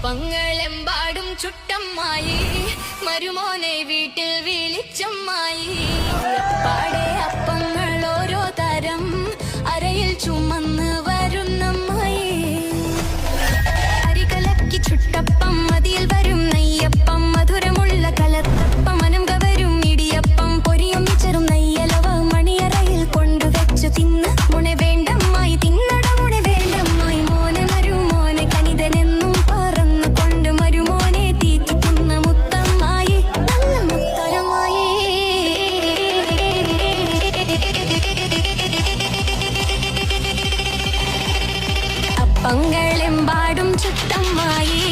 അപ്പങ്ങളെമ്പാടും ചുട്ടമ്മായി മരുമോനെ വീട്ടിൽ വിളിച്ചമ്മായി പാടെ അപ്പങ്ങൾ ഓരോ തരം അരയിൽ ചുമന്ന് വരുന്നമ്മായി അരികലക്കി ചുട്ടപ്പം അതിൽ വരും നെയ്യപ്പം മധുരമുള്ള കലത്തപ്പം മനം കവരും ഇടിയപ്പം പൊരിയും മിച്ചറും നെയ്യലവ മണിയറയിൽ കൊണ്ടുവച്ചു തിന്ന് മുണെ വേണ്ടമ്മായി തിന്നട മുണെ വേണ്ടമ്മായി മോനെ മരുമോനെ കനിതനെന്നും പറന്നു കൊണ്ട് മരുമോനെ തീറ്റുന്ന മുത്തമ്മായി നല്ല മുത്തരമായി അപ്പങ്ങളെമ്പാടും ചുട്ടമ്മായി